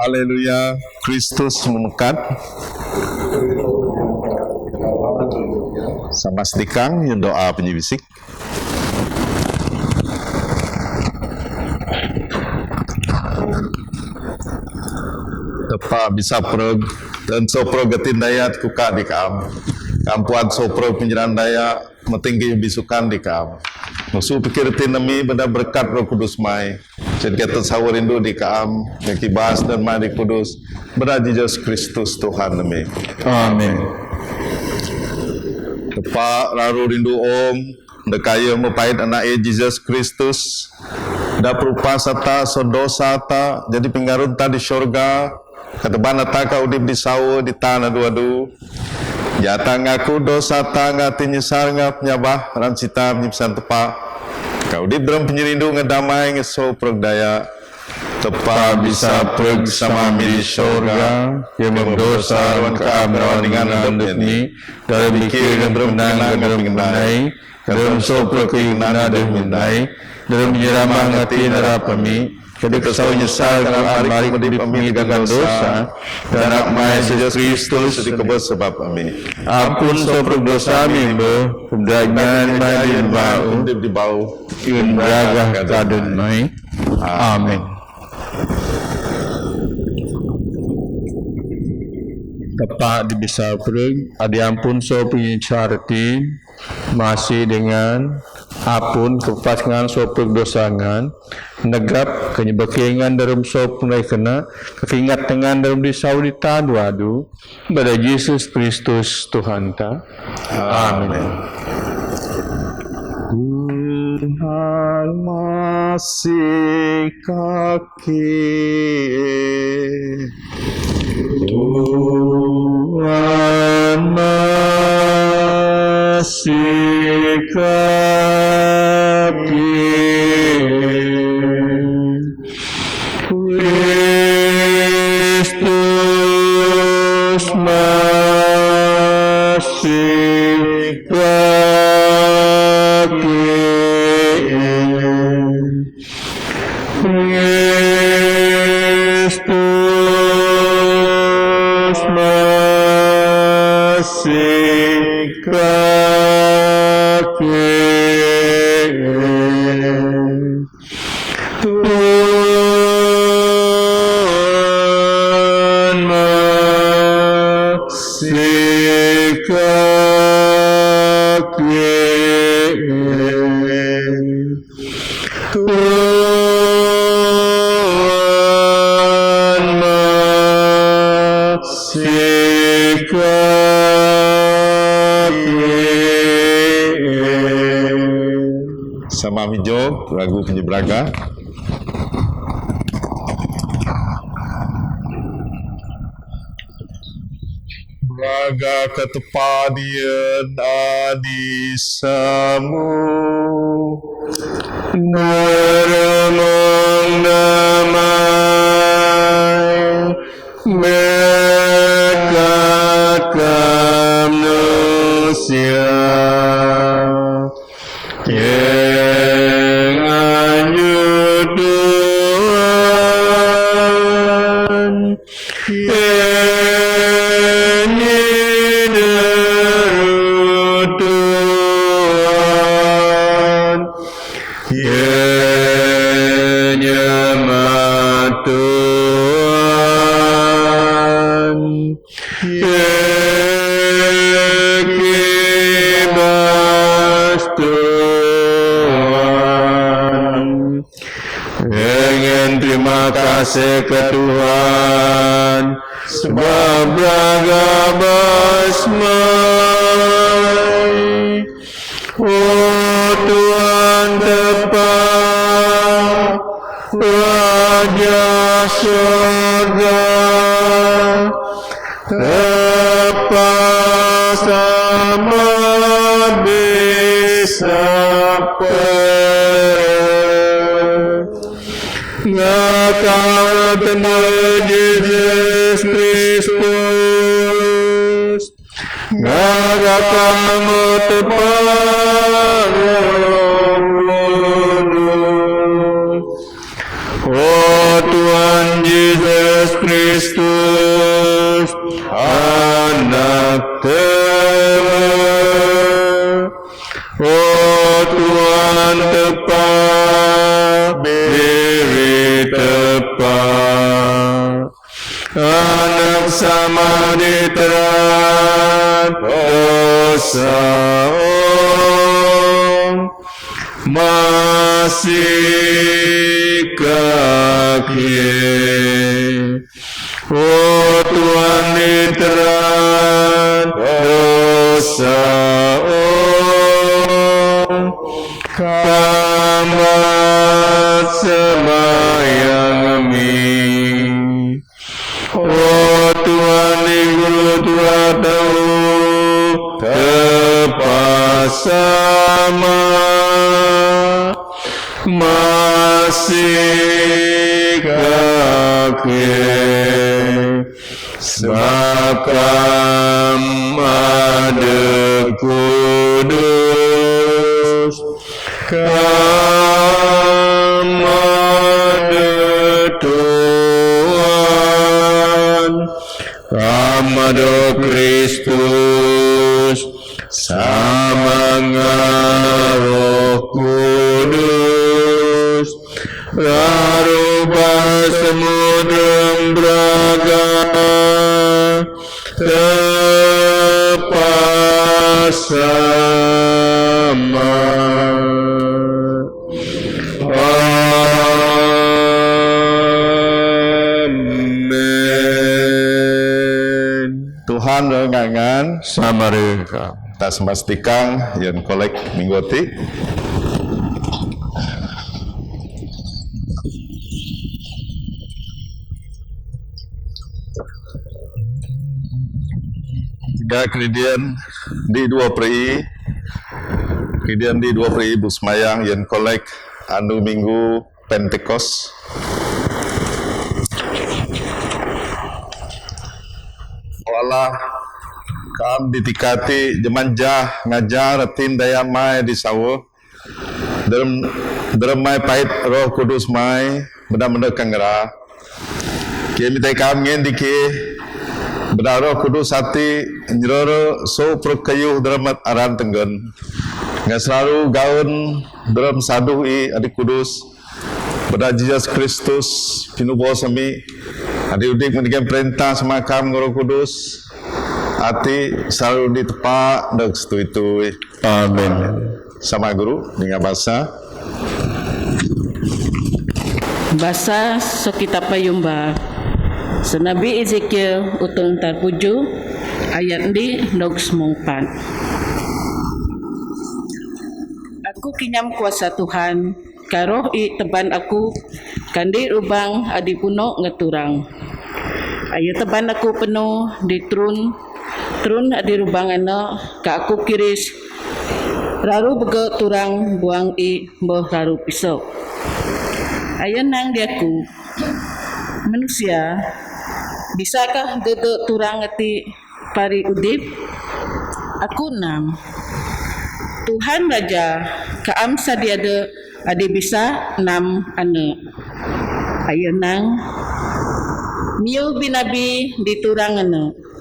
Haleluya, Kristus memekat. Sama sedikang yang doa penyibisik. Tepa bisa prog dan sopro getin daya kuka di kam. Kampuan sopro penjeran daya metinggi bisukan di kam. Musuh pikir tinami benda berkat Roh Kudus mai. Jadi kita sahur rindu di kam, yang kibas dan mai di Kudus. Benda Yesus Kristus Tuhan nami. Amin. Tepa lalu rindu om, dekaya mempait anak Yesus Kristus. Da perupa sata sodosa ta, jadi pengarun ta di syurga. Katebana ta ka udip di sawo di tanah dua-du. Jata ngaku dosa ta ngati nyesal ngap nyabah ran cita penyipsan tepa. Kau udip dalam penyerindu ngedamai ngeso progdaya. Tepa bisa prog sama di syurga yang mendosa lawan keamrawan dengan hidup ini dalam pikir dan bermenang dalam mengenai dalam sopro keinginan dan mengenai dalam menyeramah ngati narapami ketika kau nyesal dalam hari mendipami dengan dosa dan akmai Yesus Kristus dikebus sebab kami ampun sopro dosa kami kemudian main bau di bau Iun beragah kadun mai. Amin. Tepat di bisa perug, adi ampun so penyarti masih dengan apun kepasangan so dosangan negap kenyebakingan dalam so punai kena kekingat dengan dalam disau di taduadu pada Yesus Kristus Tuhan ta. Amin. Tuhan masih kaki, Tuhan masih kaki, Kristus masih kaki. Kristus masih kaki, Tuhan masih kaki, Tuhan masih kaki. Sama mijog lagu penyebraga. Braga ketepadian adi samu Naremong damai Mekat manusia Yang anyut Tuhan Yang nyinarut Tuhan Yang nyamat Tuhan Yang kibas Tuhan Dengan terima kasih ke Tuhan sebab beragabasmai Oh Tuhan tepat Raja surga tepat sama bisa Ngakau tenang Yesus Kristus Ngakau tepat Oh Tuhan Yesus Kristus Oh Tuhan tepat, diri tepat, anak sama diteran dosa masih kaki. Oh Tuhan diteran dosa kamat sembahyang kami. Oh Tuhan di guru Tuhan tahu tepat sama masih kaki sebab ada kudus ada Tuhan ada Kristus sama Roh Kudus Rarubah semudra braga tepat sama. Amen. Tuhan rengangan Sama mereka. tak semastikan yang kolek minggoti. Tiga kemudian di dua peri, kemudian di dua peri ibu semayang yang kolek anu minggu Pentekos. Allah kam ditikati jemanjah ngajar tin daya mai di sawo derem mai pait Roh Kudus mai benda-benda kangra ke mitai kam ngen dike benda Roh Kudus hati njero so prokayu derem aran tenggen nggak selalu gaun derem saduh i adik kudus benda Jesus Kristus pinubo sami adik udik mendikan perintah semakam Roh Kudus hati selalu ditepak dan setui-tui. Amin. Sama guru dengan bahasa so kita payumba senabi Ezekiel utong tarpuju ayat di nogs mongpan. Aku kinyam kuasa Tuhan karoh i teban aku kandi ubang adi puno ngeturang ayo teban aku penuh di trun adi rubangan ka aku kiris raru bege turang buang i boh raru pisau ayo nang diaku manusia bisakah dede turang ati pari udip aku nam Tuhan Raja kaam sadiade adi bisa nam ane ayo nang miu binabi diturangane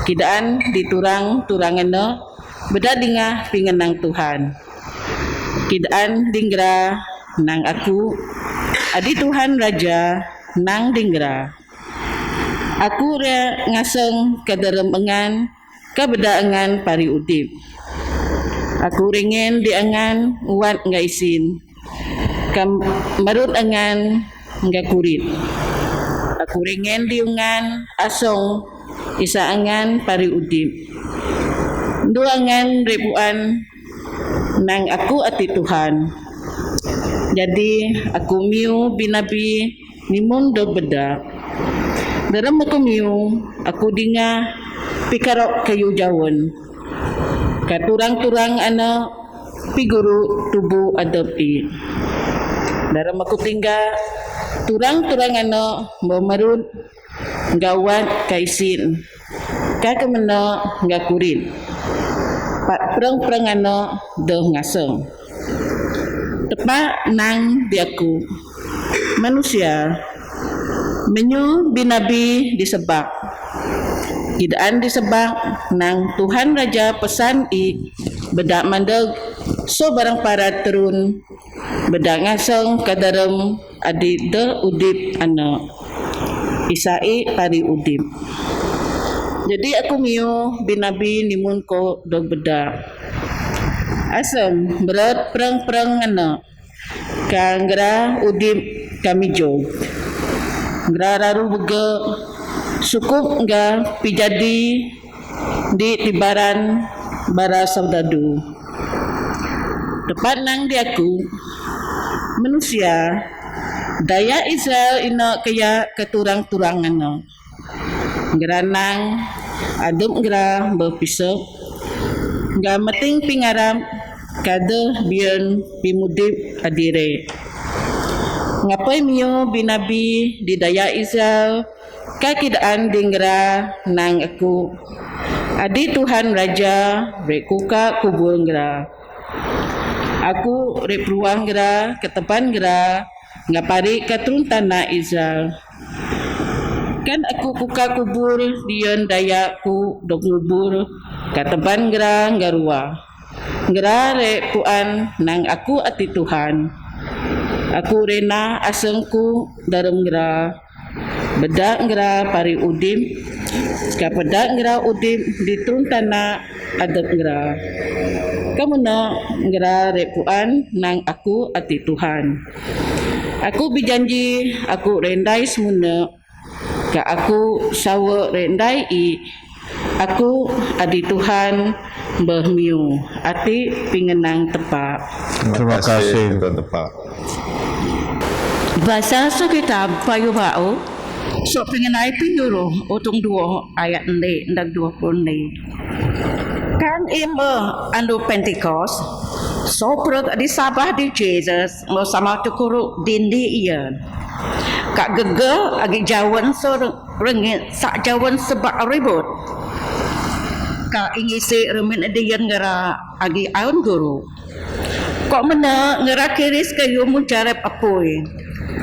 kidaan diturang-turangane beda dingah pingenang Tuhan kidaan dinggra nang aku adi Tuhan Raja nang dinggra aku rea ngaseng kaderemengan kabedaangan pari udip aku ringen diangan uat nga isin kam marut angan nga kurit aku ringen diungan asong isa angan pari udip duangan ribuan nang aku ati Tuhan jadi aku miu binabi ni mundo beda dalam aku miu aku dinga pikarok kayu jawon katurang-turang ana piguru tubuh adopi dalam aku tinggal turang-turang ana memerut gawat kaisin kakamena ngakurin pak perang-perang ana deh ngaseng tepat nang diaku manusia menyu binabi disebak kidaan disebak nang Tuhan Raja pesan i bedak mandeg so barang para terun bedak ngaseng kadarem adi de udip anak isai pari udip. Jadi aku miu binabi nimun ko dog bedak asam berat perang anak kangra udip kami jog ngra raru bege sukup nga pijadi di tibaran bara saudadu tepat nang di aku manusia daya Israel ina kaya keturang-turangan no geranang adem gera berpisau ga meting pingaram kada bian pimudip adire ngapai mio binabi di daya Israel kakidaan dingra nang aku adi Tuhan Raja rekuka kubur ngra aku repruang ngra ketepan ngra ngapari katrun tanah Israel kan aku kuka kubur dian dayaku dok ngubur katepan ngra ngarua ngra rekuan nang aku ati Tuhan aku rena asengku dalam ngra bedak ngra pari udim kapedak ngra udim ditrun tanah adat ngra kamuna ngra repuan nang aku ati Tuhan aku berjanji aku rendai semuna ka aku sawa rendai I aku adi Tuhan bermiu ati pingenang tepak. Terima kasih. Tuan Tepak. Bahasa kita payu bau so pingenai pinyuruh utong 2 ayat ni ndag 20 ni kan ima anu Pentecost so prog di sabah di Jesus mo sama tukuru dindi iya kak gege agi jawan so rengit sak jawan sebab ribut kak ingisi remin edian ngera agi aun guru kok mena ngera kiris kayu muncarep apoi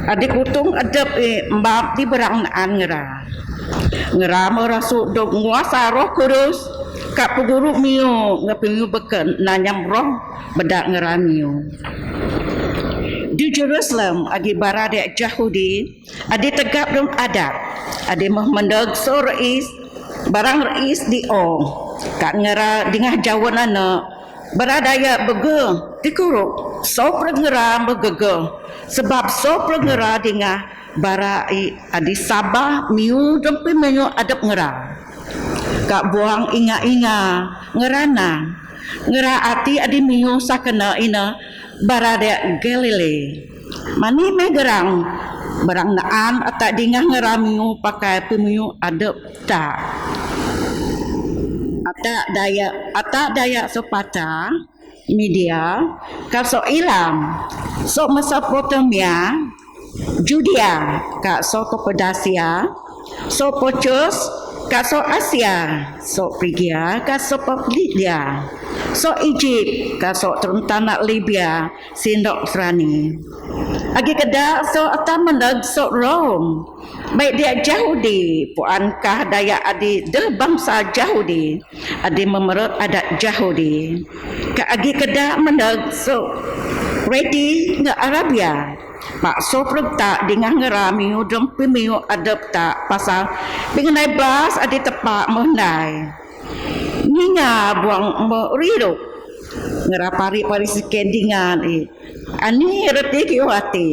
adik utung adab mbak di berang naan ngera merasuk dok nguasa roh kudus kak peguru miu ngapiu beken nanyam roh bedak ngera miu di Jerusalem adi barade Yahudi adi tegap dong adab adi mendag so rais barang rais di kak ngera dingah jawan anak beradaya bege dikuruk so ngera begege sebab so ngera dingah bara adi sabah miu dempi miu adab ngera kak buang inga-inga ngerana ngera ati adi miu sakena ina barada Galilei mani megerang barang naan atak dingah ngera miu pakai pemiu adab tak atak daya sepata media kak so ilam so Mesopotamia Judea kak so Kepedasia so Pocos kak so Asia so Frigia kak so Pamfilia so Egypt kak so Tanah Libya sindok serani agi kedak so atamandag so Rome baik dia Yahudi puankah daya adi de bangsa Yahudi adi memerut adat Yahudi ka agi kedak mendag so ready nge Arabia mak so tak dingah ngerami udang pimiu adab tak pasal pengenai bas adi tepak menai ninya buang merido ngerapari sikendingan ani reti kiwati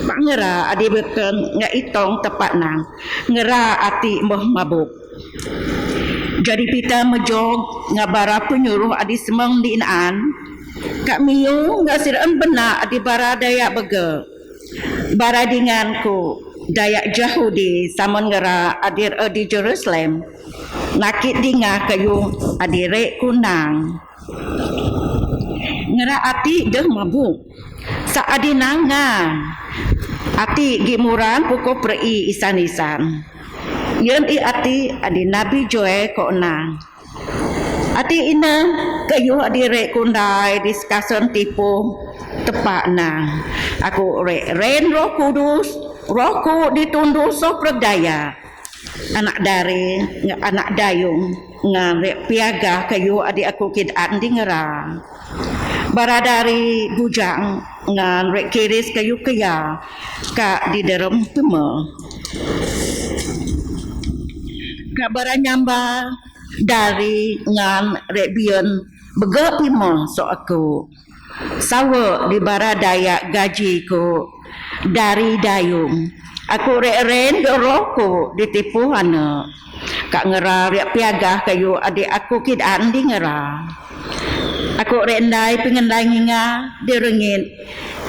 mak ngera adi beken nga itong tepat nang ngera ati moh mabuk jadi pita mejog ngabara penyuruh adi semang diinaan kak miu nga siraan benak adi bara dayak bege bara dinganku dayak Yahudi samon ngera adir di Jerusalem nakit dingah kayu adire kunang ngera ati deh mabuk sa adi nangan ati gimuran pukul prei isan-isan yen ati adi nabi joe ko nang ati ina kayu adi rek kundai diskason tipu tepak nang aku ren roh kudus rohku ditunduh so perdaya anak dari anak dayung ngan piaga kayu adik aku kidaan di ngera bara dari bujang ngan rek kiris kayu kaya ka di dalam pema ka bara nyamba dari ngan rek bion bega pima so aku sawa di bara dayak gaji ko dari dayung aku rek doroko ditipu hana kak ngera rek piagah kayu adik aku kidaan di ngera aku rek ndai pengendai nginga di rengit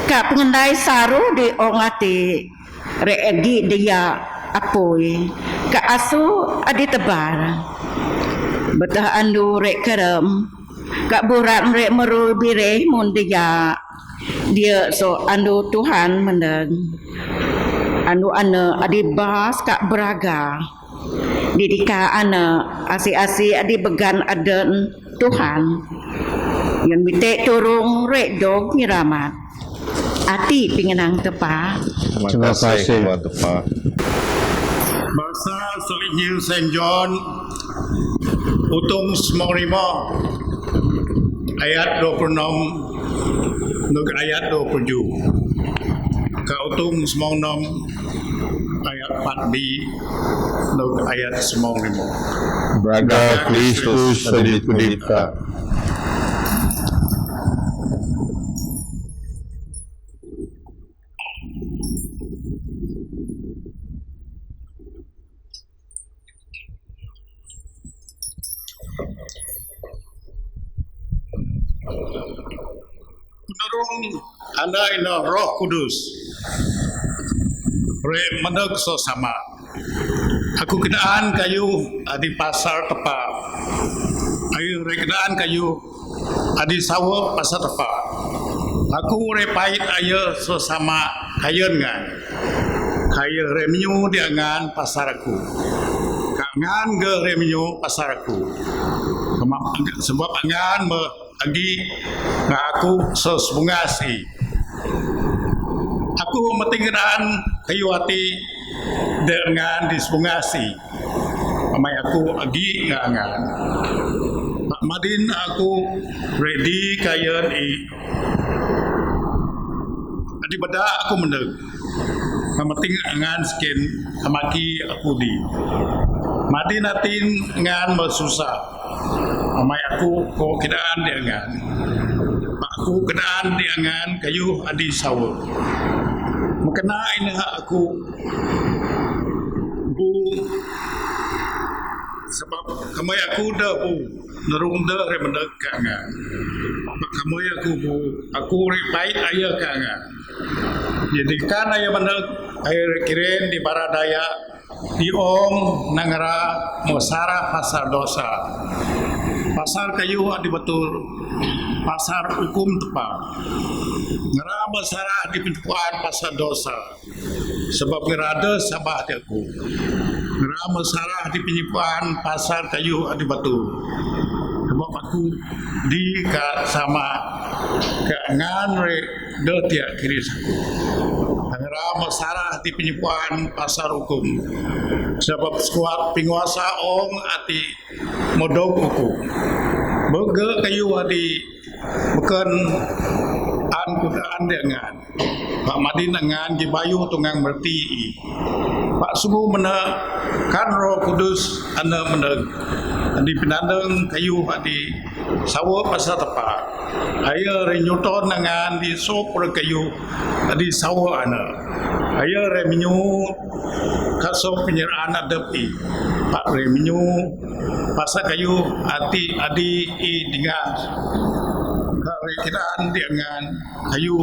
kak pengendai saru di ongati rek egi dia apoi kak asu adik tebar betah andu rek kerem kak burat rek meru bire mun dia so andu Tuhan mendeng anu ana adi bahas kak beraga didika ana asi-asi adi began aden Tuhan yang bite turung rek dog nyiramat ati pingenang tepa Terima kasih. Tuhan Tepa. Bahasa Injil Saint John Utung 95 ayat 26 nug ayat 27 ka Utung 96 ayat 4b nug ayat 95 Braga Kristus Sedipudita. Penurung anda ina Roh Kudus re meneg so sama aku kenaan kayu adi pasar tepa ayu re kenaan kayu adi sawo pasar tepa aku re pait ayo so sama kayen ngan kayu re minyu dia ngan pasar aku kangan ge re minyu pasar aku sebab angan me agi nga aku sesbungasi aku metingran kayu hati dengan disbungasi amai aku agi ngangan Pak Madin aku ready kayen adi beda aku meneg meting ngan skin amaki aku di Madin atin ngan bersusah amai aku ko kidaan dia ngan aku kenaan dia ngan kayu adi sawo makena ina aku bu sebab kamai aku dah bu nerung dah re mendak kangan kamai aku bu aku re baik aya kangan jadi kan aya mendak aya kiren di baradaya di om nangara mosara pasar dosa pasar kayu adi betul pasar hukum tepat ngeraba sarah di pencukuan pasar dosa sebab ngerada sabah aku ngeraba sarah di penyipuan pasar kayu adi betul sebab aku di ka sama ke nganre detia kiris aku ngeraba sarah di penyipuan pasar hukum sebab skuat penguasa ong ati modok hukum bege kayu adi bukan an kudaan dengan Pak Madin dengan Gibayu tungang berti Pak Sumu mena kan Roh Kudus anda mena di penandang kayu adi sawo pasal tepat aya renyuton dengan di sop kayu adi sawo ana aya reminyu kasop penyeraan adepi Pak reminyu pasal kayu adi dengan kiraan dengan kayu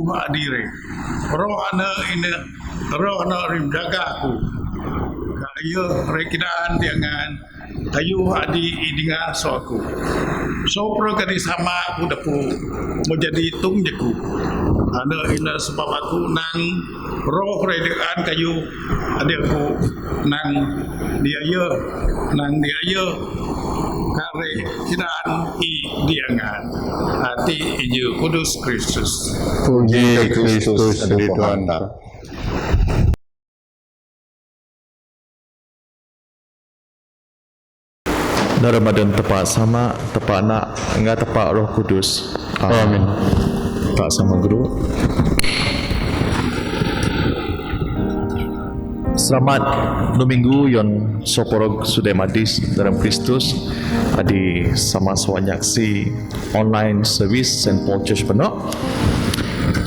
adire roh ana rimdaga aku kayu rekiraan dengan kayu adi dengan so aku so pro kadi sama aku dapu menjadi tung jeku ana ina sebab aku nang roh rekiraan kayu adi aku nang dia kare kiraan diangan hati Injil Kudus Kristus. Puji Kristus di Tuhan. na Ramadan tepat sama tepat nak enggak tepat Roh Kudus. Amin. Tak sama guru. Selamat Minggu yon soporog sudah madis dalam Kristus adi sama sawanyaksi online service St. Paul Church Penok.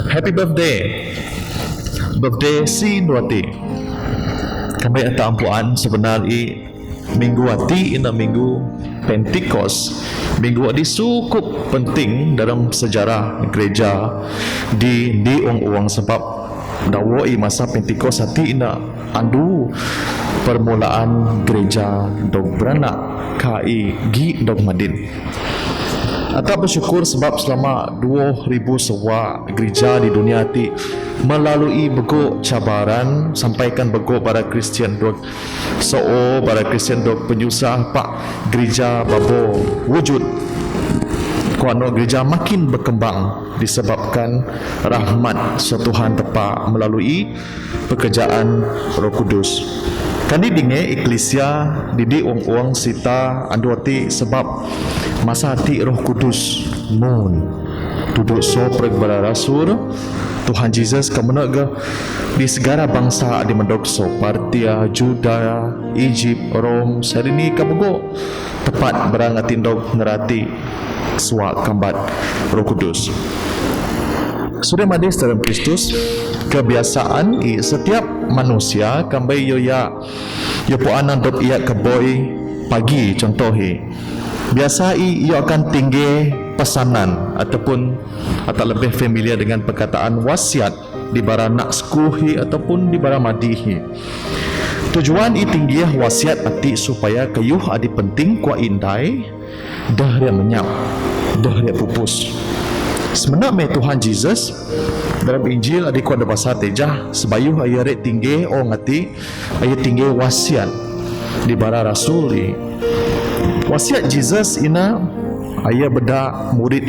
Happy birthday. Birthday si Nuati. Kami tak ampuan sebenarnya minggu hati ina minggu Pentecost. Minggu adi cukup penting dalam sejarah gereja di uang sebab dawai masa Pentecost hati ina andu permulaan gereja dog beranak kai gi dog madin. Atau bersyukur sebab selama 2000 sewa gereja di dunia ti melalui begok cabaran sampaikan begok para Kristian dog para Kristian dog penyusah pak gereja babo wujud kuano gereja makin berkembang disebabkan rahmat Tuhan tepat melalui pekerjaan Roh Kudus. Kani dinge eklesia didi uang sita anduati sebab masa hati Roh Kudus mun duduk soprek bara rasul Tuhan Yesus kemenaga di segala bangsa di mendokso Partia, Juda, Egypt, Rom, sarini kabugo tepat berangatin dog ngerati suak kambat Roh Kudus. Sudah madis dalam Kristus kebiasaan setiap manusia kambai yo po anan dot ia keboy pagi contohi biasa ia akan tinggi pesanan ataupun atau lebih familiar dengan perkataan wasiat di bara nak skuhi ataupun di bara madihi. Tujuan tinggi wasiat ati supaya kayuh adi penting kuat indai dah dia menyap dah dia pupus. Sebenarnya Tuhan Yesus dalam Injil adik kuat ada bahasa tejah sebayuh ayat tinggi ngati ayat tinggi wasiat di bara rasul wasiat Yesus ina ayat beda murid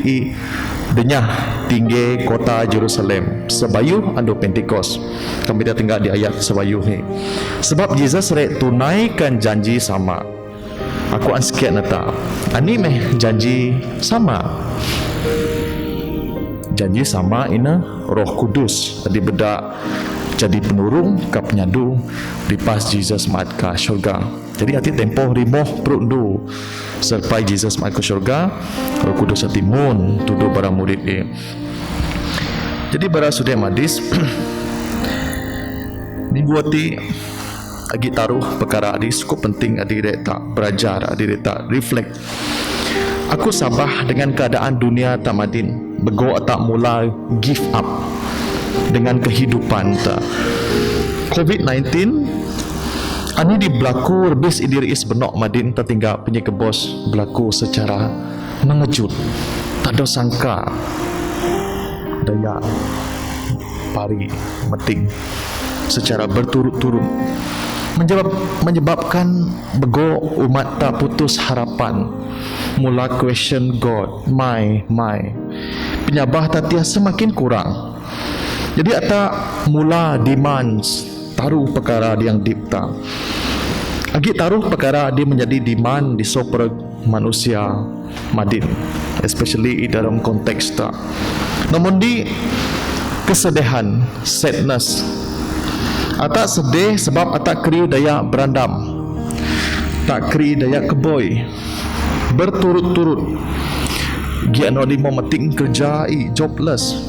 denyah tinggi kota Jerusalem sebayuh ando Pentecost. Kami dah tinggal di ayat sebayuh ni sebab Yesus rek tunaikan janji sama. Aku sekian nata ani meh janji sama ina Roh Kudus di beda jadi penurung ke penyadu di pas Yesus mat ke syurga. Jadi hati tempoh rimoh perundu sampai Yesus mat ke syurga Roh Kudus hati mun tuduh para murid ni. Jadi bara sudah madis minggu hati agi taruh perkara adi cukup penting adi tak belajar adi tak reflect. Aku sabah dengan keadaan dunia tak madin bego tak mula give up dengan kehidupan tak COVID-19 ani di berlaku rebis idiri is benok madin tertinggal penyakit bos berlaku secara mengejut tak ada sangka daya pari meting secara berturut-turut menyebabkan bego umat tak putus harapan mula question God my penyabah tatia semakin kurang. Jadi ata mula demands taruh perkara yang dipta agi taruh perkara dia menjadi demand di soper manusia madin especially dalam konteks tak namun di kesedihan sadness atak sedih sebab atak keri daya berandam tak keri daya keboy berturut-turut giano di memeting kerja jobless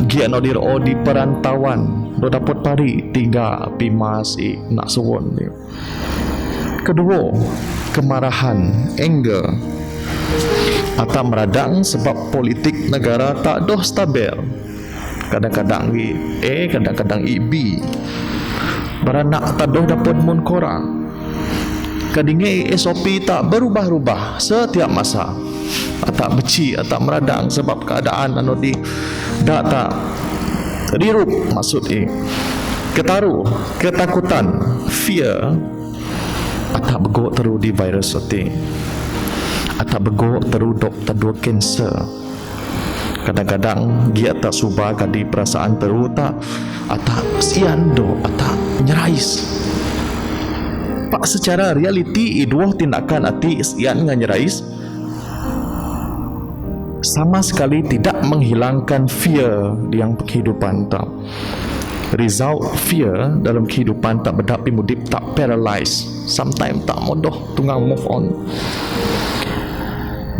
giano di perantauan do dapat pari tiga pimas nak suwon ni. Kedua kemarahan anger atau meradang sebab politik negara tak doh stabil. Kadang-kadang kadang-kadang B beranak tak doh dapat mun korang. Kadinge SOP tak berubah-ubah setiap masa. Tak beci, tak meradang sebab keadaan anu di tak rirup maksud ketaruh, ketakutan, fear tak begok teru di virus ati. Tak begok teru doktor dua kanser. Kadang-kadang dia tak subah kadi perasaan teru tak sian do tak nyerais. Pak secara realiti dua tindakan ati isian nganyerais sama sekali tidak menghilangkan fear di yang kehidupan tak. Result fear dalam kehidupan tak berdapi mudip tak paralyzed. Sometimes tak modoh tunggang move on.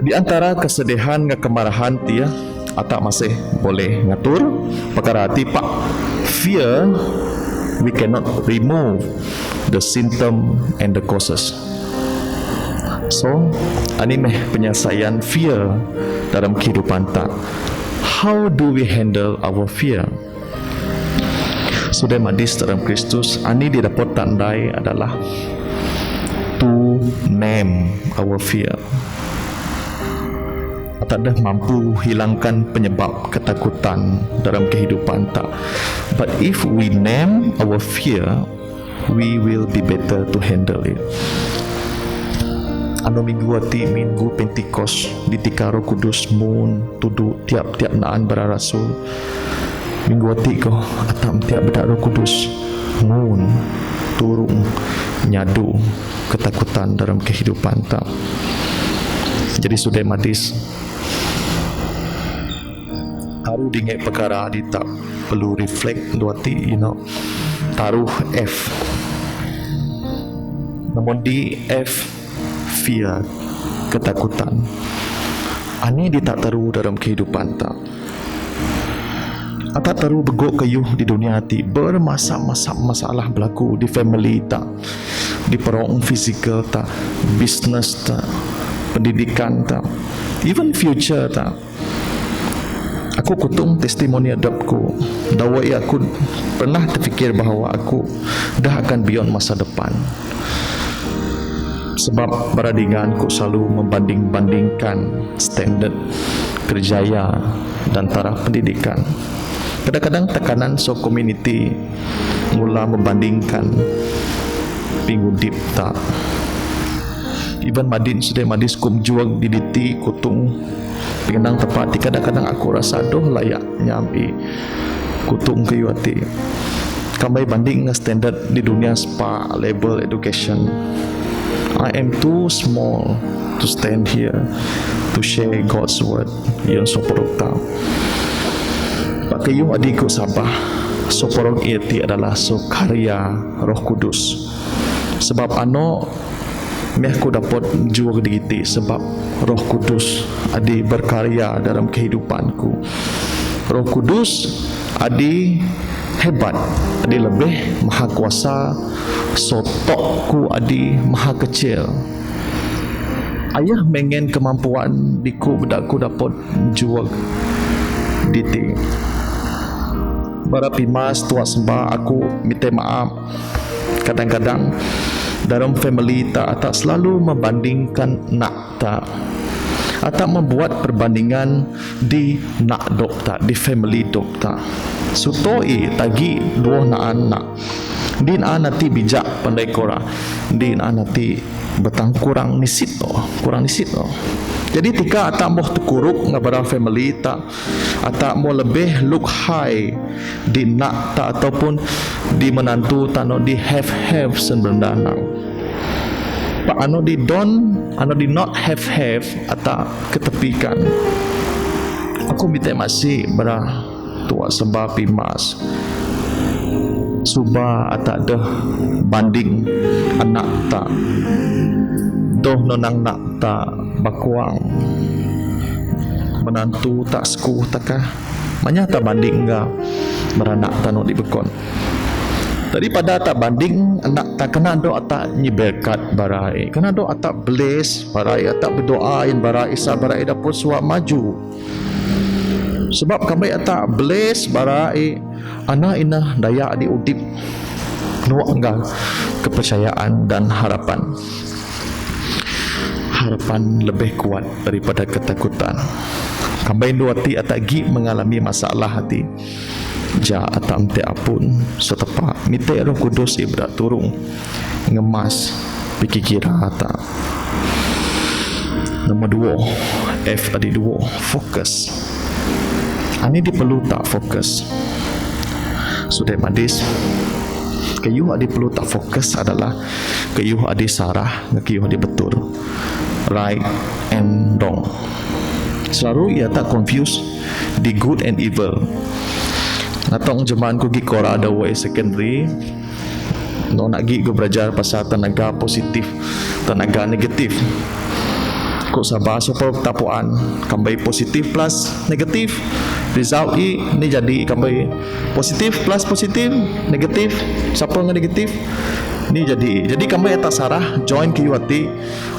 Di antara kesedihan dan kemarahan dia atak masih boleh ngatur perkara hati Pak. Fear we cannot remove the symptom and the causes. So ani meh penyelesaian fear dalam kehidupan tak. How do we handle our fear? Sudah madis dalam Kristus, ani didapat tandai adalah to name our fear. Tak dah mampu hilangkan penyebab ketakutan dalam kehidupan tak. But if we name our fear, we will be better to handle it. Ano minggu hati minggu Pentikos di tika Roh Kudus mun tudu tiap-tiap naan bara rasul. Minggu hati ko atam tiap bedak Roh Kudus mun turung nyadu ketakutan dalam kehidupan tak. Jadi sudah madis taruh dingin perkara di tak perlu reflect duati taruh F namun di F fear ketakutan ani di tak taruh dalam kehidupan tak atau taruh begok kayuh di dunia hati bermasalah berlaku di family tak di perong fizikal tak business tak pendidikan tak even future tak. Aku kutung testimoni adabku. Dawai aku pernah terfikir bahawa aku dah akan beyond masa depan. Sebab beradinganku selalu membanding-bandingkan standard kerjaya dan taraf pendidikan. Kadang-kadang tekanan so community mula membandingkan pingudip tak. Iban madin sudah madis kum juang diditi kutung pengenang tepat. Kadang-kadang aku rasa doh layak nyambi kutung kayu hati. Kamai banding dengan standard di dunia spa level education. I am too small to stand here to share God's word. Yang soporok tau. Pak kayung adikku sabah. Soporok iati adalah so karya Roh Kudus. Sebab ano aku dapat jua digiti sebab Roh Kudus adi berkarya dalam kehidupanku. Roh Kudus adi hebat, adi lebih maha kuasa, sotokku adi maha kecil. Ayah mengen kemampuan diku bedakku dapat jua diti. Barapi mas tua sembah aku minta maaf. Kadang-kadang dalam family tak selalu membandingkan nak tak atau membuat perbandingan di nak dok tak di family dok tak sutoi tagi dua naan nak di naan nanti bijak pandai kora di naan nanti betang kurang nisit loh. Jadi tika atak mau terkuruk ngabara family tak atak mau lebih look high di nak tak ataupun di menantu tano di have senbendanang. Pak ano di not have atau ketepikan. Aku minta masih bara tua sebab pimas. Suba atak dah banding anak tak. Doh nonang nak tak bakuang. Menantu tak sekuh takah. Manya tak banding enggak beranak tano di bekon. Daripada tak banding anak tak kena doa tak nyiberkat barai. Kena doa tak bless barai tak berdoain barai isa barai dapat suap maju. Sebab kami tak bless barai anak ina daya di udip. Nuak enggak kepercayaan dan harapan. Harapan lebih kuat daripada ketakutan. Kami dua ti atak gi mengalami masalah hati. Ja atam te apun setepak mite Roh Kudus ibra turung ngemas pikir-kira ata. Nombor 2 F adi 2 fokus. Ani diperlu tak fokus. Sudah madis Kayu adi perlu tak fokus adalah kayu adi sarah, kayu adi betul, right and wrong. Selalu ia tak confuse the good and evil. Natong jemaat ku gi kora ada way secondary. No nak gi go belajar pasal tenaga positif, tenaga negatif. Kok sabar supaya tapuan kambai positif plus negatif. Result ni jadi kambai positif plus positif, negatif siapa dengan negatif ni jadi kambai atas sarah join kiwati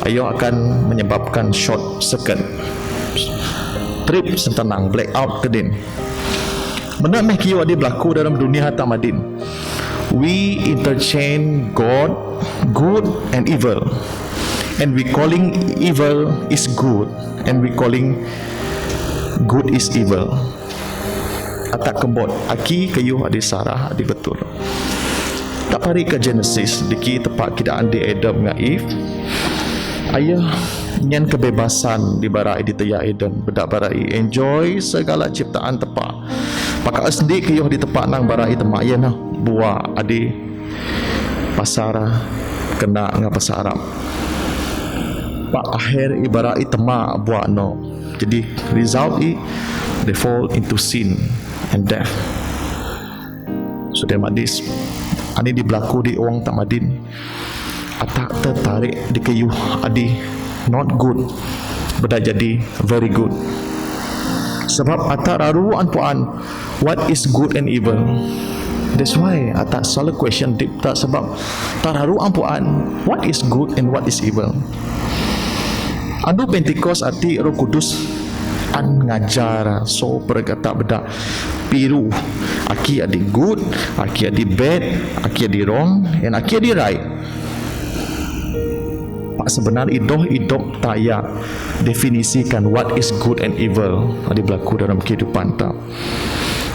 ayo akan menyebabkan short circuit, trip sentenang, blackout kedin. Benda meh kiwati berlaku dalam dunia tamadin. We interchange God, good and evil, and we calling evil is good, and we calling good is evil. Atak kembot aki kayu adi sarah adi betul. Tak pari ke Genesis diki tepat kidaan di Adam dengan Eve. Ayah nyan kebebasan di barai di teya Eden, bedak barai enjoy segala ciptaan tepat. Maka sendi kayu di tepat nang barai temak ya nah buah adi pasara kena ngah pasara. Pak akhir ibarat temak buah no. Jadi result they fall into sin and death. Sudah madis ani di berlaku di orang tamadin atak tertarik di kayu adi not good benda jadi very good. Sebab atak raru anpuan what is good and evil. That's why atak selalu question deep tak sebab tak raru ampuan what is good and what is evil. Anu Pentecost arti Roh Kudus an ngajar so perkata bedak piru aki adi good, aki adi bad, aki adi wrong, and aki adi right. Pak sebenar idop taya definisikan what is good and evil adi berlaku dalam kehidupan tak.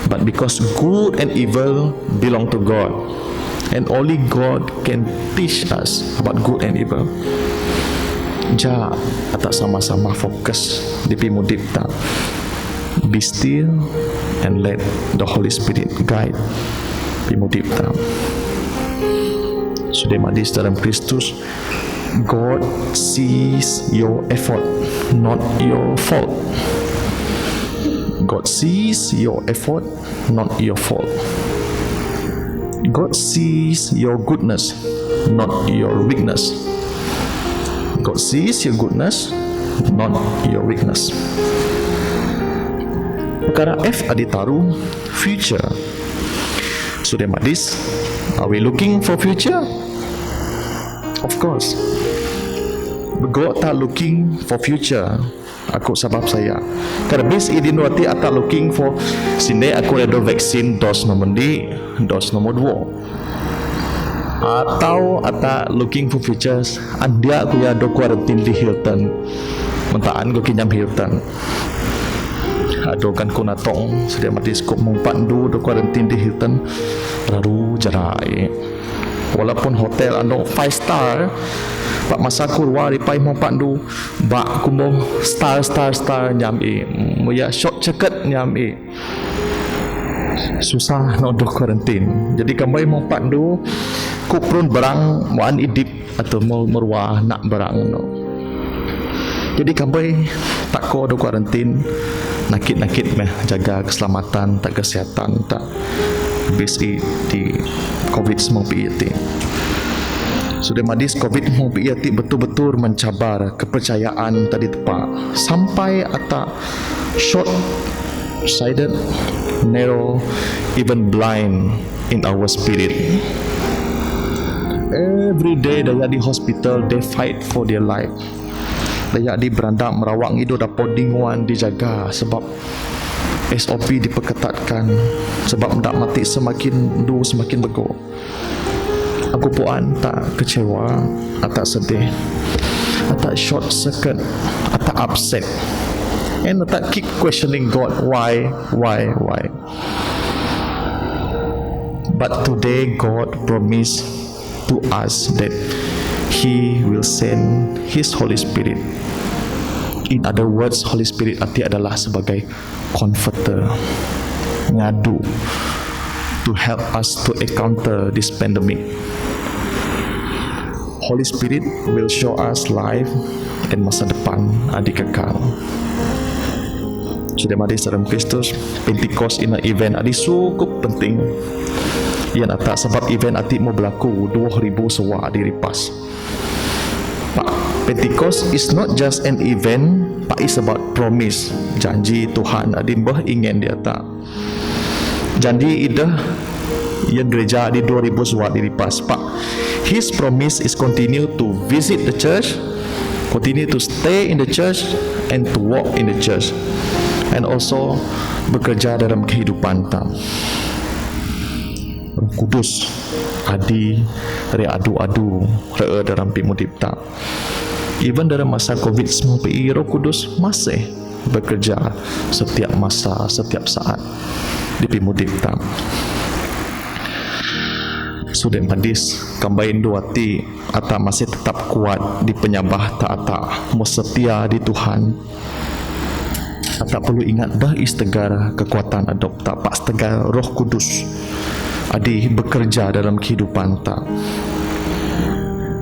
But because good and evil belong to God, and only God can teach us about good and evil. Ja atak sama-sama fokus di pimudip tak. Be still and let the Holy Spirit guide pimudip tak. Sudah madis dalam Kristus, God sees your effort, not your fault. God sees your effort, not your fault. God sees your goodness, not your weakness. God sees your goodness, not your weakness. Perkara F aditaru future. Sudah madis, are we looking for future? Of course. God tak looking for future. Aku sebab saya. Kerana bis idin wati atak looking for sini aku ada vaksin dos nomor di, dos nomor 2. Atau atak looking for futures anda aku ya do quarantine di Hilton. Mentaan aku kinyam Hilton. Adokan ku natong sedia mati skop mumpandu do quarantine di Hilton. Lalu jarai. Walaupun hotel ando 5 star, pak masa kurwa ripai mumpandu, bak ku mo star nyami. Moya short ceket nyami. Susah no do quarantine. Jadi kambai mumpandu kuprun barang muan idip atau mau merwah nak barang no. Jadi kambai tak ko do quarantine nakit meh jaga keselamatan tak kesihatan tak bisi di COVID-19. Sudah madis COVID-19 betul-betul mencabar kepercayaan tadi tepat sampai atak short sighted, narrow, even blind in our spirit. Every day daya di hospital they fight for their life. Daya di beranda merawang itu dapat dinguan dijaga sebab SOP diperketatkan sebab tidak mati semakin bego. Aku puan tak kecewa, tak sedih, tak short circuit, tak upset, and tak keep questioning God why. But today God promised to us that He will send His Holy Spirit. In other words, Holy Spirit arti adalah sebagai comforter, ngadu, to to help us to encounter this pandemic. Holy Spirit will show us life dan masa depan adik kekal. Sudah mari dalam Kristus, Pentecost ini event adik cukup penting. Yang atak sebab event adik mau berlaku 2000 sewa adik ripas. Pak, Pentecost is not just an event, Pak, is about promise. Janji Tuhan adik bah ingin dia tak. Janji idah yang gereja di 2000 sewa adik ripas. Pak, His promise is continue to visit the church, continue to stay in the church and to walk in the church, and also bekerja dalam kehidupan tam. Roh Kudus adi re adu-adu re dalam pimudip tam. Even dalam masa COVID-19, Roh Kudus masih bekerja setiap masa, setiap saat di pimudip tam. Sudah padis kambain dua ti ata masih tetap kuat di penyembah taata mau setia di Tuhan. Ata perlu ingat dah istegar kekuatan adopta pak istegar Roh Kudus adi bekerja dalam kehidupan ta.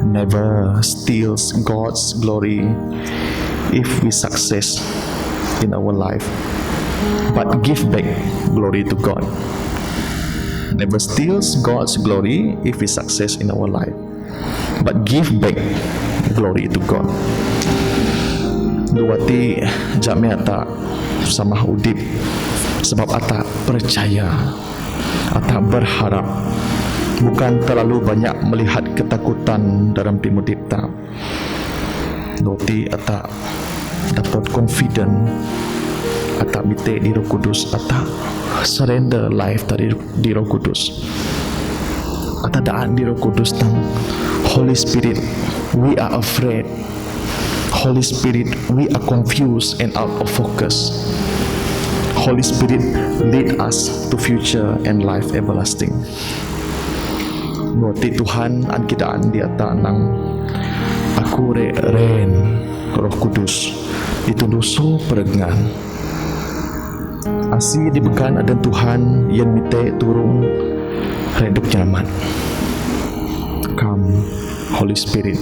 Never steals God's glory if we success in our life, but give back glory to God. Never steals God's glory if we success in our life, but give back glory to God. Dua ti jami ata sama udip sebab ata percaya, ata berharap, bukan terlalu banyak melihat ketakutan dalam pimudip ta. Dua ti ata dapat confident, ata bite di Roh Kudus, ata surrender life tadi di Roh Kudus. Ata daan di Roh Kudus tang Holy Spirit, we are afraid. Holy Spirit, we are confused and out of focus. Holy Spirit, lead us to future and life everlasting. Nuti Tuhan an kidaan di atanang aku ren Roh Kudus ditunduh so perengan. Asi dibekan ada Tuhan yang minta turun redup nyaman. Come Holy Spirit,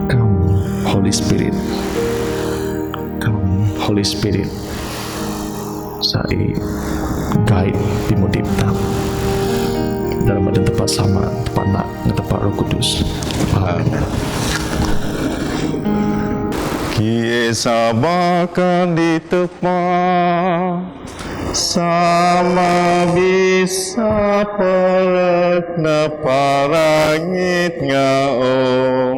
come Holy Spirit, come Holy Spirit. Saya guide pimudip tam dalam ada tempat sama tempat nak tempat Roh Kudus. Amin. Kisabakan di tepat sama bisa perekna parangit ngaom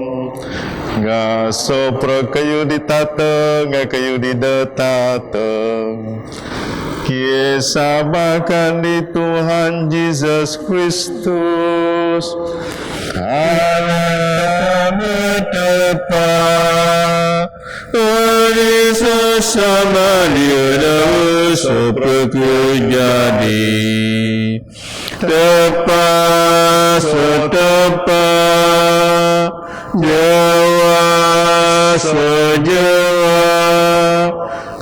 ngasopro kayu di tateng kayu di detateng. Kisabakan di Tuhan Yesus Kristus karena bertepat oleh sesama dia dah seperti tepat setepat jawa sejawa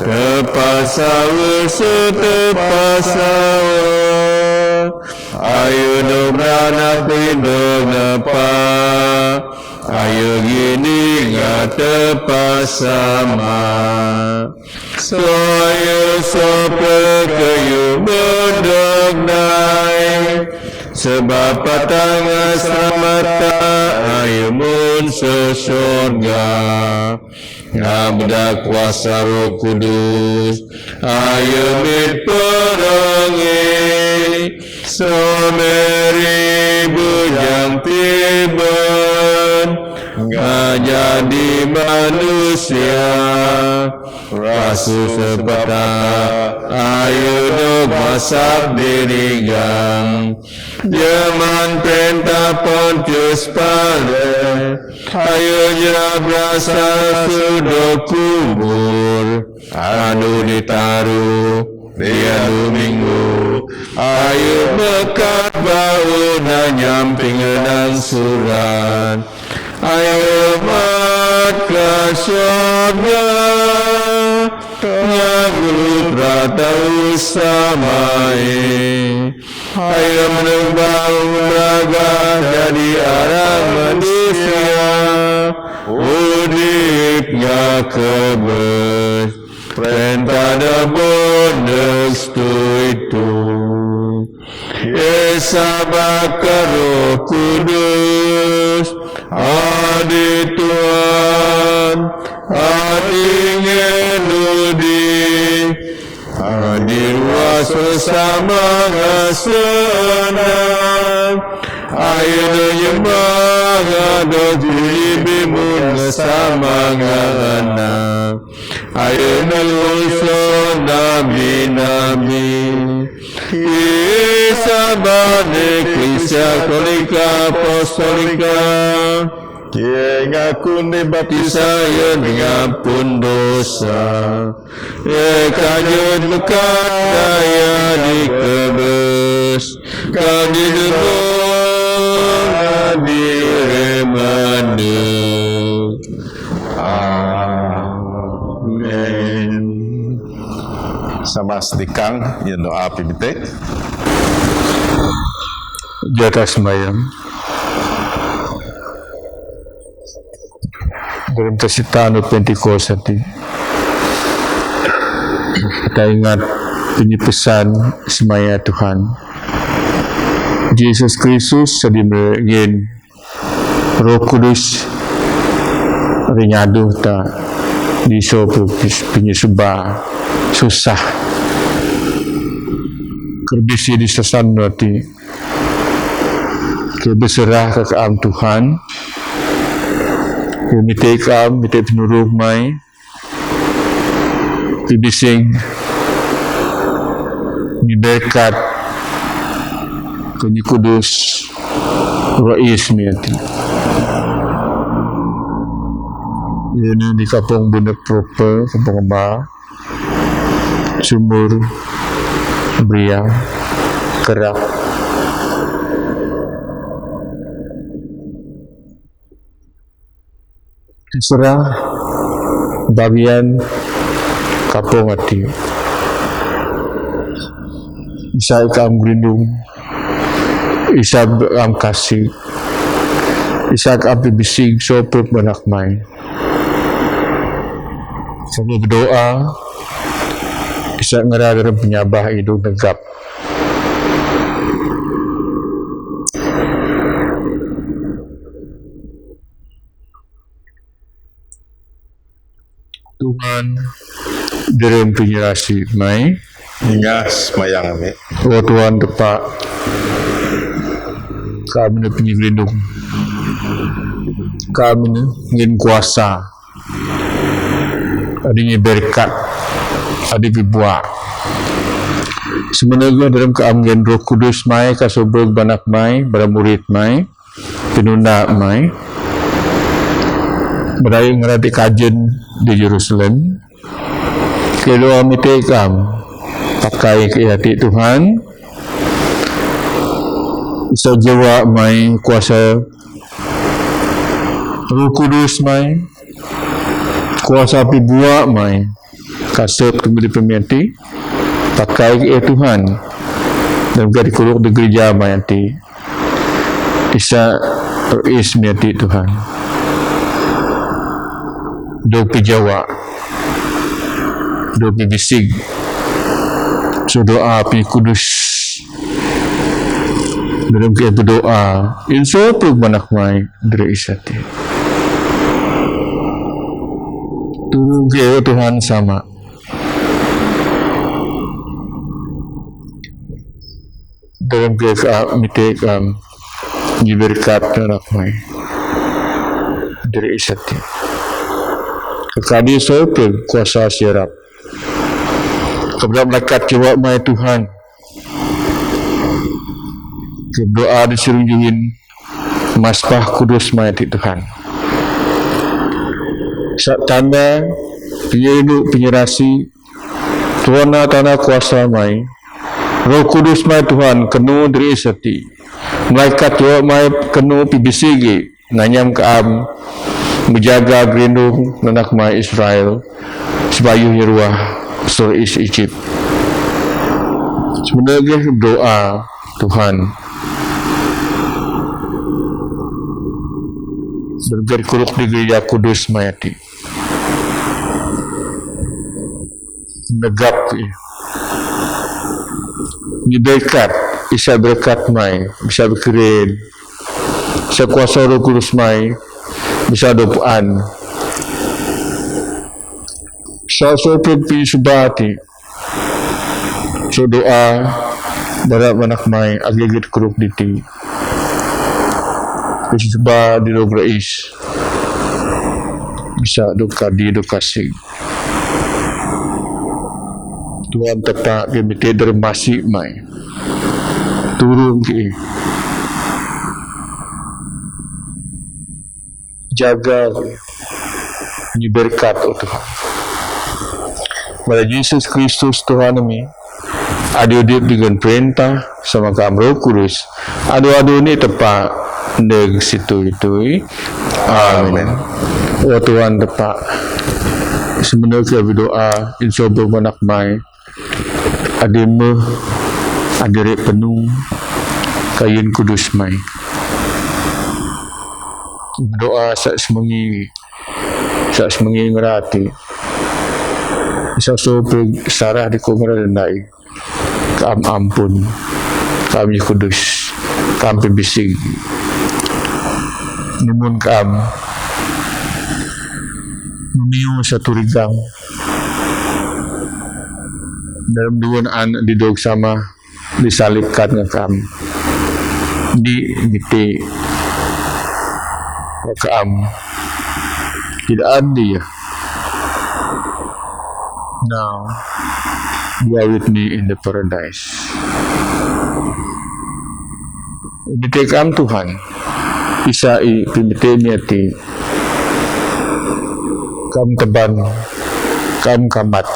tepat sawur setepat sawur ayo dobrana pindong apa ayo gini ngak tepat sama soyo sope kayu bedok naik sebab patang asramata ayo mun sesorga ngabda kuasa Roh Kudus ayo mit perangi someri bujang tiban ngajadi manusia rasul sebata ayo dog masak dirigang zaman perintah Pontius Pilate ayo jabrasa sudah kubur anu ditaruh biadu minggu ayo bekat bau na nyamping nang surat ayo mat ke surga Guru Prata Usamai Ayo menembang raga jadi arah manusia Udipnya kebes Perintah dan bodoh itu Esa bakar Roh Kudus Adi Tuhan Adi Ngeludi Adi ruas bersama senang Ayo menyembah Ado bibimu bersama anak Ayo melusun nabi-nabi Isa balik Isa kolika apostolika Yang aku dibaptisa ya dengan pun dosa kajut bekat daya dikebes Kau didurung di remana Amin. Sama sedikang yang doa PBT. Di atas sembahyang dalam tersitaan Pentecost nanti kita ingat penyepesan semaya Tuhan Yesus Kristus sedih ingin Roh Kudus rinyaduh tak disopo penyesubah susah kerbisi di sesan nanti kebeserah kekeam Tuhan minta ikam, minta penurut mai dibising diberkat Kenyi Kudus Rais Miati ini di Kampung Bunda Proper Kampung Amba Sumur Bria Kerak terserah bagian Kampung Hati Isa ikam gelindung Isa ikam kasih Isa ikam bising sopir menakmai sambil berdoa Isa ngerah dalam penyabah hidup negap Tuhan dalam penyerasi mai Hingga semayang kami. Oh Tuhan tepat kami penyelindung kami ingin kuasa adanya berkat adanya buat sebenarnya dalam keamgen Roh Kudus mai kasobeg banak mai beramurid mai penunda mai berayang ngerati kajen di Jerusalem kalau amite kam pakai ke hati Tuhan bisa jawab mai kuasa Roh Kudus mai kuasa api buat mai kasut kembali pemiati pakai ke Tuhan dan gadi kuruk di gereja mai nanti bisa teris miati Tuhan dopi Jawa dopi bising so doa api kudus dalam kita berdoa insya Allah manakmai dari isati turun ke Tuhan sama dalam kita mitik diberkat manakmai dari isati kekadi sopir kuasa siarap kepada melekat jawab mai Tuhan berdoa diserunjungin Maspah Kudus mai Tuhan saat tanda penyerasi tuana tanah kuasa mai Roh Kudus mai Tuhan kenu dari isati melekat jawab mai kenu pibisigi nganyam keam menjaga gerindung nanak mai Israel sebayu yeruah surah Egypt. Sebenarnya doa Tuhan bergerak di gereja kudus mayati negap di dekat bisa berkat mai bisa berkirim bisa kuasa roh kudus mai bisa doaan so pergi subati so doa darab anak mai agak keruk diti bisa coba di roh Rais bisa duka di edukasi Tuhan tepat gemite dermasi mai turun ke jaga ni berkat Tuhan pada Yesus Kristus Tuhan kami adu-adu dengan perintah sama kamu Roh Kudus adu-adu ni tepat neg situ itu amin. Oh Tuhan tepat sebenarnya berdoa insyaallah menak mai adimu adire penuh kain kudus mai berdoa sak semengi ngerati bisa sobrang sarah di kumara nai kam ampun kami kudus kami bising namun kam memiu satu rigang dalam duaan didog sama disalibkan ngekam di miti ngekam tidak ada ya now you are with me in the paradise ditekam Tuhan isai pimite niati kam teban kam kamat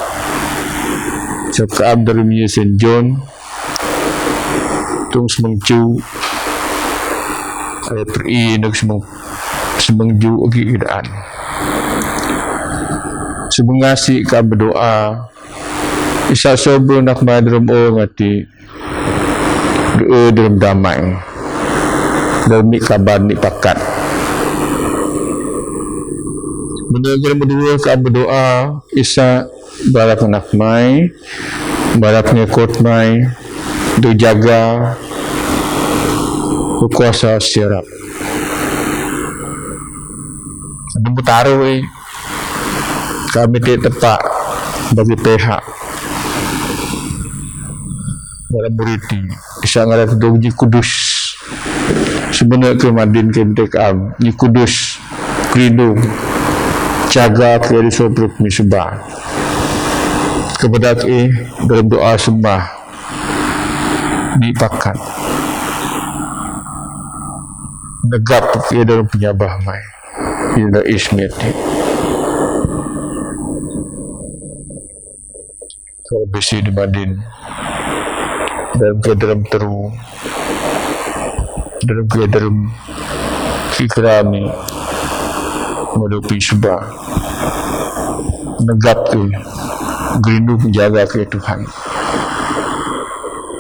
Sekam dari St. John tung semengju ada peri nak semengju lagi keadaan semengasi kam berdoa isa sobo nak madrum o ngati doa dalam damai dalam ni kabar ni pakat benar-benar berdua kam berdoa isa barak anak mai barak ngekot mai dijaga berkuasa siarap ada mutaruh kami di tempat bagi pihak dalam muriti bisa ngarap doji kudus sebenarnya kemadin kemtekam ni kudus kelindung jaga kiri sobruk misbah kepada dalam doa sembah dipakat negap ke dalam penyabah mai ila ismeti kalau besi di Madin dalam teru dalam fikrami menupi sebab negap ke gerindu menjaga ke Tuhan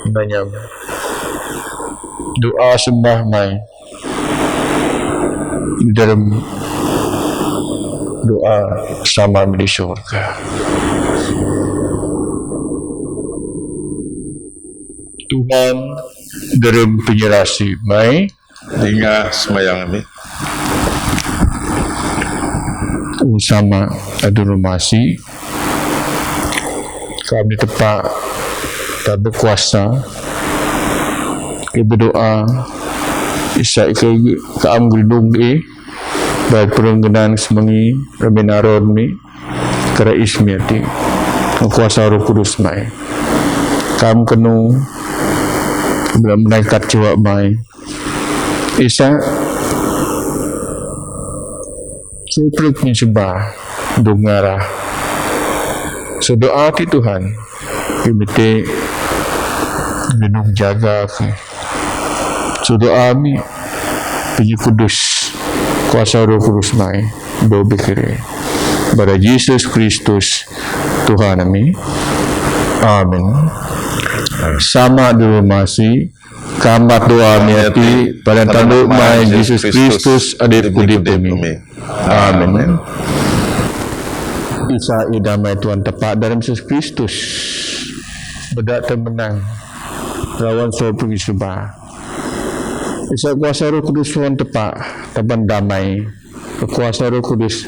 banyak doa sembah mai dalam doa sama di syurga Tuhan dalam penyerasi mai hingga semayang kami sama adormasi kami tepat tak berkuasa berdoa isa ke am gridung baik perengganan semengi rabinaron mi kara ismiati kuasa Roh Kudus mai kam kenu belum menaikat jiwa mai isa supruk ni sebah dungara sedoa ti Tuhan kimite lindung jaga ke sedoa mi pergi kudus kuasa Roh Kudus mai do bekere pada Yesus Kristus Tuhan kami. Amin. Sama dulu masih kambat doa miati pada tanduk mai Yesus Kristus adik kudip kami. Amin. Isa damai Tuhan tepat dalam Yesus Kristus bedak termenang lawan so pergi subah. Isa kuasa Roh Kudus Tuhan tepat teban damai kuasa Roh Kudus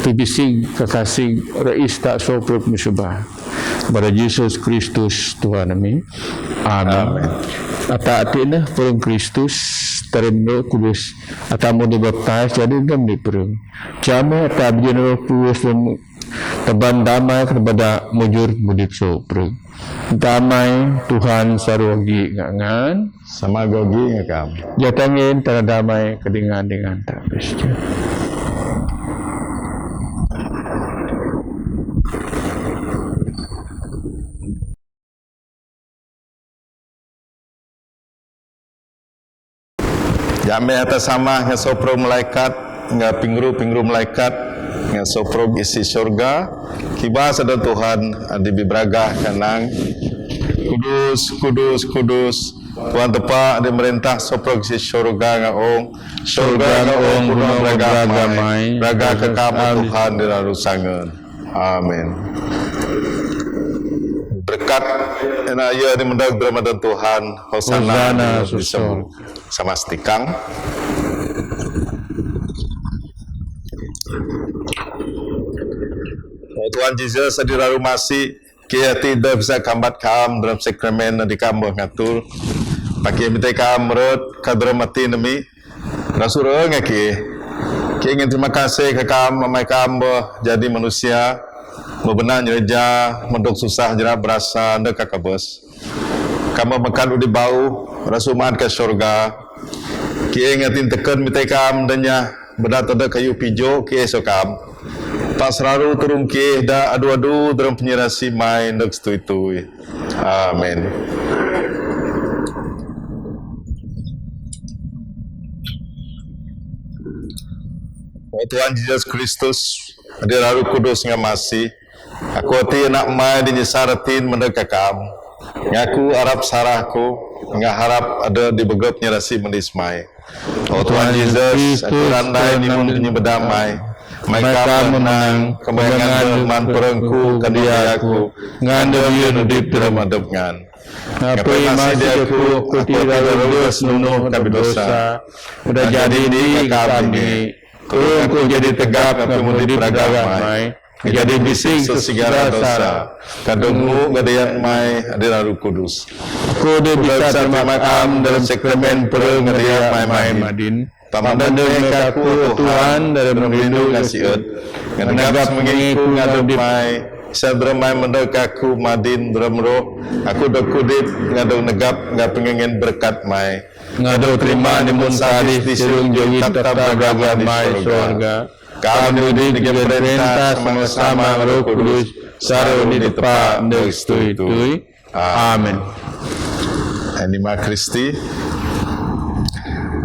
tibising kekasih rais tak so pergi subah pada Yesus Kristus Tuhan kami. Amin. Ata atina perang Kristus terima Kudus ata mau dibaptis jadi dam di perang. Jama ata bijan Roh Kudus teban damai kepada mujur mudip so perang. Damai Tuhan sarugi ngangan sama gogi ngakam. jatangin tanda damai kedingan dengan tak Kristus. Jame atas sama nga sopro malaikat nga pingru malaikat nga sopro isi surga kiba sada Tuhan adi bibraga kanang kudus Tuhan tepa adi merintah sopro isi surga nga surga nga puno braga mai braga kekamu Tuhan dirarusangan. Amin. Berkat ena ia di mendag Ramadan Tuhan hosana disebut sama stikang. Tuhan Yesus adiraru masih kia tidak bisa kambat kam dalam sakramen di kam ngatur pakai minta kam merut kadramati nami rasura ngaki ingin terima kasih ke kam mamai kam jadi manusia bebenah nyereja mendok susah jera berasa anda kakabes kamu makan udi bau rasuman ke surga kia ingatin tekan mitai kam danya bedat ada kayu pijo kia sokam tak selalu turun kia dah adu-adu dalam penyerasi main dok setui-tui. Amin. Tuhan Yesus Kristus ada Roh Kudus nga masih aku hati nak mai dinyesaratin mendekakam ngaku harap sarahku nga harap ada di begap nyerasi mendismai. Tuhan Yesus aku randai di mundi berdamai mai kam menang kebayangan man perengku kadiaku ngande yeun di dalam adep ngan apa masih aku tidak lulus nunuh kami dosa udah jadi di kami Turunku jadi tegap kemudian beragamai jadi bising sesegala dosa kadungmu gadayak mai adalah Roh Kudus aku bisa terima kam dalam sakramen perang gadayak mai madin pamandan aku Tuhan dalam rindu kasiut nganggap mengiku ngadu mai sadremai mendekaku madin dremro aku dokudit ngadu negap ngap pengingin berkat mai ngadu terima nimun sadis di serung jogi tetap beragama mai surga kami di perintah sama-sama Roh Kudus saru di depan dek stui-tui. Amin. Anima Christi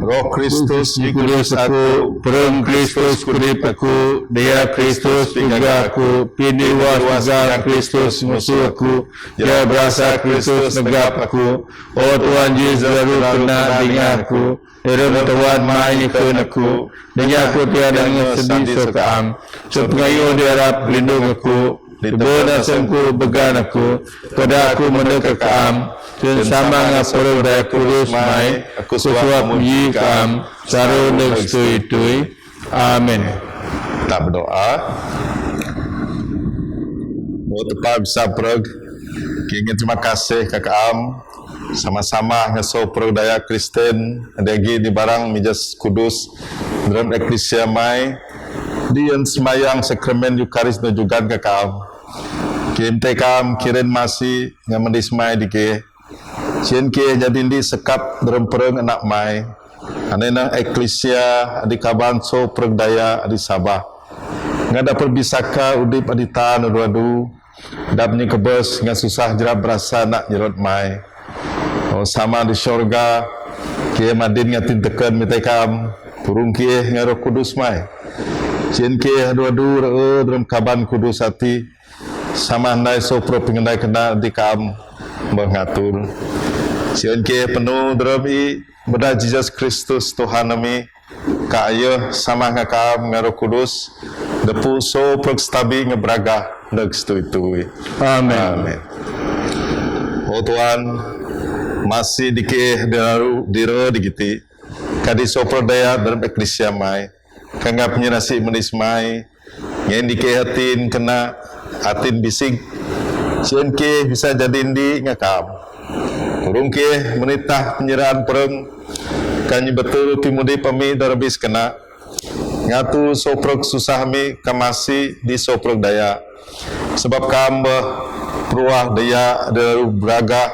Roh Kristus Kudus aku perang Kristus kudip aku dia Kristus juga aku pini wajar Kristus musuh aku dia berasa Kristus negap aku oh Tuhan Yesus lalu kena dengan aku Hiram Tuhan mai ikut aku dengan aku tiada sedih sokaam sepengayu diharap lindung aku Dibona sengku began aku pada aku mendekat kam dan sama ngapur daya kurus mai aku suap muji kam saru nestui. Amin. Kita berdoa. Mau tepat bisa perg. Ingin terima kasih kakam sama-sama ngesoprog daya Kristen adagi di barang mijas kudus dalam eklesia mai dian semayang sakramen Eukaris dan juga kakam. Kimte kam kiren masih ngamen dismai dike. Sien ke jadi di sekap dalam perang anak mai. Anena eklesia adi kaban so pergdaya adi sabah. Ngada perbisaka udip adi tan adu dabni kebes ngan susah jerap berasa nak jerot mai. Oh sama di syurga ke madin ngatin tekan mitai kam turun ke ngaro kudus mai. Sien ke adu dalam kaban kudus hati sama andai sopro pengendai kena di kam mengatur. Siun ke penuh derabi beda Jesus Kristus Tuhan kami kaya sama ngakam ngaruh kudus depu sopro stabi ngebraga neg itu. Amin. Oh Tuhan, masih dike diro digiti kadi sopro daya dalam eklesia mai kanggap nyerasi menis mai yang dike hatin kena hatin bising sian ke bisa jadi di ngakam turun ke menitah penyerahan perang kanyi betul pimudi pami darabis kena ngatu soprok susah mi kamasi di soprok daya sebab kambah peruah daya daru braga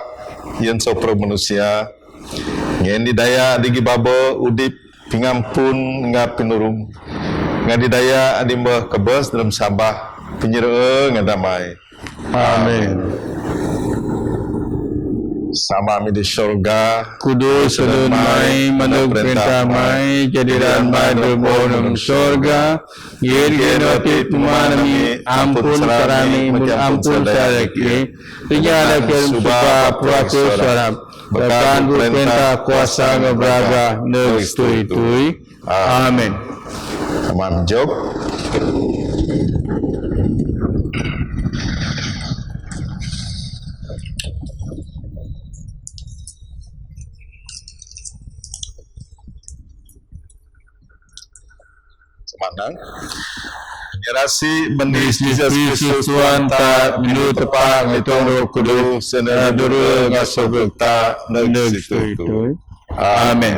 yang soprok manusia yang di daya digi babo udip pingampun ngap pinurung ngadi daya adimbah kebes dalam sabah penyerang ngadamai. Amin. Sama mi di syurga Kudus sedun mai manuk perintah mai jadiran mai berbonum surga yer genoti pumanami ampun sarami mun ampun saraki tinyala ken suba puatu sarap bahkan perintah kuasa ngebraga neg tui. Amin. Aman Job. Semanang. Nyerasi bendis Jesus Kristus Tuhan ta minu tepang itu roh kudus senera duru ngasobukta neg tui. Amin.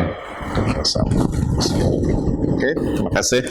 Oke, terima kasih.